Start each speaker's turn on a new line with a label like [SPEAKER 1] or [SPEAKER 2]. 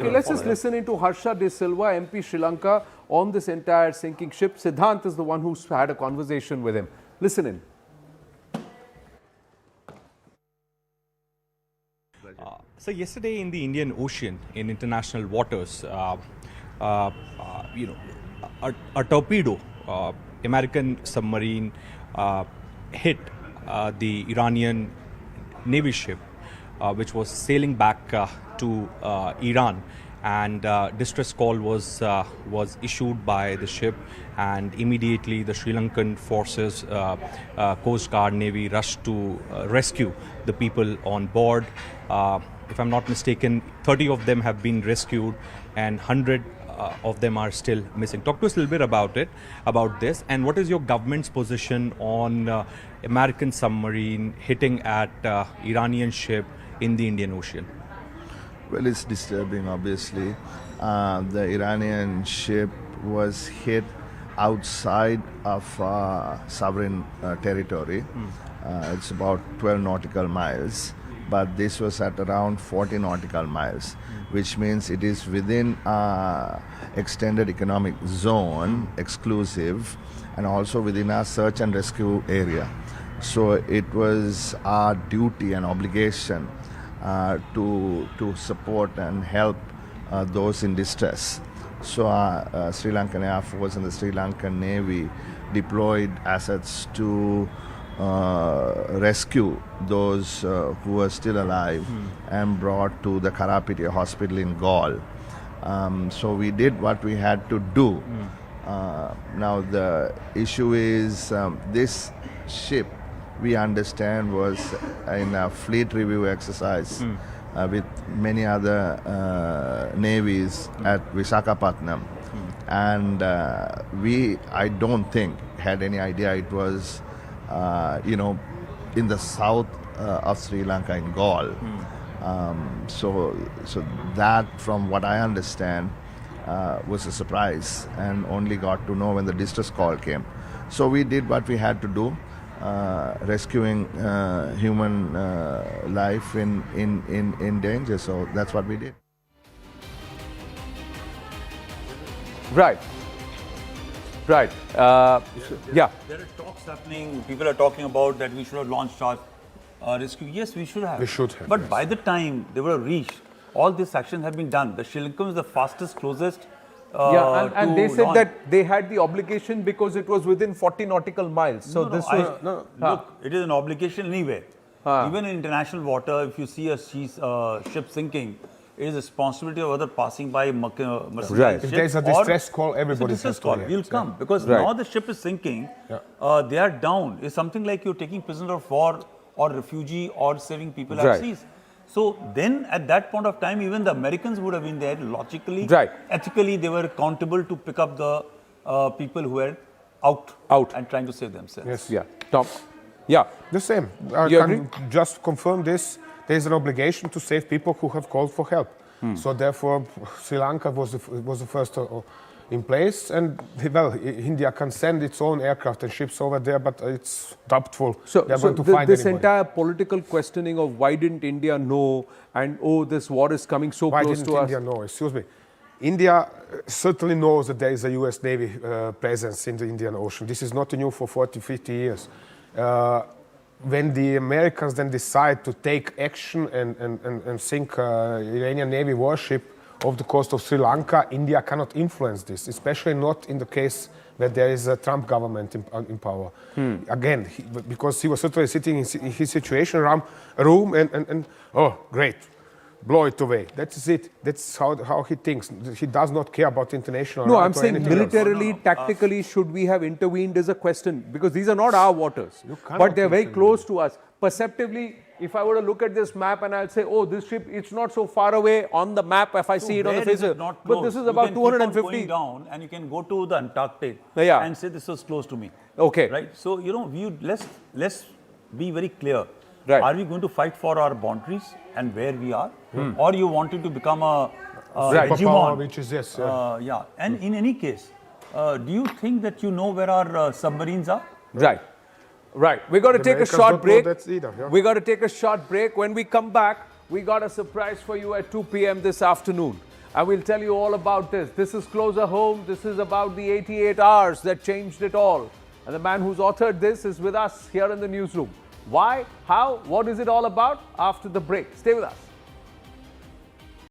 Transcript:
[SPEAKER 1] Okay, let's just listen into Harsha De Silva, MP Sri Lanka, on this entire sinking ship. Siddhant is the one who's had a conversation with him. Listen in.
[SPEAKER 2] So yesterday in the Indian Ocean, in international waters, a torpedo, American submarine, hit the Iranian Navy ship, which was sailing back to Iran, and distress call was issued by the ship, and immediately the Sri Lankan forces, Coast Guard, Navy rushed to rescue the people on board. If I'm not mistaken, 30 of them have been rescued and 100 of them are still missing. Talk to us a little bit about this, and what is your government's position on American submarine hitting at Iranian ship in the Indian Ocean?
[SPEAKER 3] Well, it's disturbing, obviously. The Iranian ship was hit outside of sovereign territory. It's about 12 nautical miles, but this was at around 40 nautical miles, which means it is within extended economic zone, exclusive, and also within our search and rescue area. So it was our duty and obligation to support and help those in distress. So Sri Lankan Air Force and the Sri Lankan Navy deployed assets to rescue those who were still alive and brought to the Karapiti Hospital in Gaul. So we did what we had to do. Now the issue is this ship, we understand, was in a fleet review exercise with many other navies at Visakhapatnam. And I don't think, had any idea it was, in the south of Sri Lanka in Gaul. So that, from what I understand, was a surprise, and only got to know when the distress call came. So we did what we had to do. Rescuing human life in danger. So that's what we did.
[SPEAKER 1] Right. Yeah.
[SPEAKER 4] There are talks happening. People are talking about that we should have launched our rescue. Yes, we should have.
[SPEAKER 5] We should have.
[SPEAKER 4] But
[SPEAKER 5] yes.
[SPEAKER 4] by the time they were reached, all these actions have been done. The Sri Lankan was the fastest, closest.
[SPEAKER 1] And they said that they had the obligation because it was within 40 nautical miles. So
[SPEAKER 4] Look, it is an obligation anyway. Even in international water, if you see a ship sinking, it is a responsibility of other passing by mercantile
[SPEAKER 1] Right.
[SPEAKER 4] ship.
[SPEAKER 5] If there's a distress call, everybody
[SPEAKER 4] distress
[SPEAKER 5] has to
[SPEAKER 4] call.
[SPEAKER 5] react.
[SPEAKER 4] We'll come because
[SPEAKER 1] Right.
[SPEAKER 4] now the ship is sinking. They are down. It's something like you're taking prisoner of war or refugee or saving people at
[SPEAKER 1] Right.
[SPEAKER 4] seas. So then, at that point of time, even the Americans would have been there logically,
[SPEAKER 1] Right.
[SPEAKER 4] ethically. They were accountable to pick up the people who were out and trying to save themselves.
[SPEAKER 5] Yes.
[SPEAKER 1] Yeah. Tom. Yeah.
[SPEAKER 5] The same.
[SPEAKER 1] You
[SPEAKER 5] I can
[SPEAKER 1] agree?
[SPEAKER 5] just confirm this. There is an obligation to save people who have called for help. So therefore, Sri Lanka was the first in place, and well, India can send its own aircraft and ships over there, but it's doubtful they're going to find
[SPEAKER 1] this
[SPEAKER 5] anybody.
[SPEAKER 1] entire political questioning of why didn't India know, and this war is coming so
[SPEAKER 5] Why
[SPEAKER 1] close
[SPEAKER 5] didn't
[SPEAKER 1] to us.
[SPEAKER 5] India know? Excuse me. India certainly knows that there is a US Navy presence in the Indian Ocean. This is not new for 40, 50 years. When the Americans then decide to take action and sink Iranian Navy warship off the coast of Sri Lanka, India cannot influence this, especially not in the case where there is a Trump government in power. Again, because he was certainly sitting in his situation room and oh, great, blow it away. That's it. That's how he thinks. He does not care about international
[SPEAKER 1] No,
[SPEAKER 5] right
[SPEAKER 1] I'm
[SPEAKER 5] or
[SPEAKER 1] saying
[SPEAKER 5] anything else.
[SPEAKER 1] militarily, tactically, should we have intervened is a question, because these are not our waters,
[SPEAKER 5] cannot
[SPEAKER 1] but they're very
[SPEAKER 5] intervene.
[SPEAKER 1] close to us. Perceptively, if I were to look at this map and I'll say, oh, this ship, it's not so far away on the map if I see it on the
[SPEAKER 4] Where is
[SPEAKER 1] face.
[SPEAKER 4] it not
[SPEAKER 1] But
[SPEAKER 4] close?
[SPEAKER 1] this is
[SPEAKER 4] You
[SPEAKER 1] about
[SPEAKER 4] can keep on
[SPEAKER 1] 250.
[SPEAKER 4] going down, and you can go to the Antarctic
[SPEAKER 1] Yeah.
[SPEAKER 4] and say this was close to me.
[SPEAKER 1] Okay.
[SPEAKER 4] Right. So let's be very clear.
[SPEAKER 1] Right.
[SPEAKER 4] Are we going to fight for our boundaries and where we are, or you wanted to become a
[SPEAKER 1] Right.
[SPEAKER 4] hegemon?
[SPEAKER 5] Which is yes.
[SPEAKER 4] Yeah. And in any case, do you think that you know where our submarines are?
[SPEAKER 1] Right. Right. We're going to take a
[SPEAKER 5] Americans
[SPEAKER 1] short
[SPEAKER 5] don't know
[SPEAKER 1] break.
[SPEAKER 5] that either, yeah.
[SPEAKER 1] We're going to take a short break. When we come back, we got a surprise for you at 2 p.m. this afternoon. And we'll tell you all about this. This is Closer Home. This is about the 88 hours that changed it all. And the man who's authored this is with us here in the newsroom. Why? How? What is it all about? After the break. Stay with us.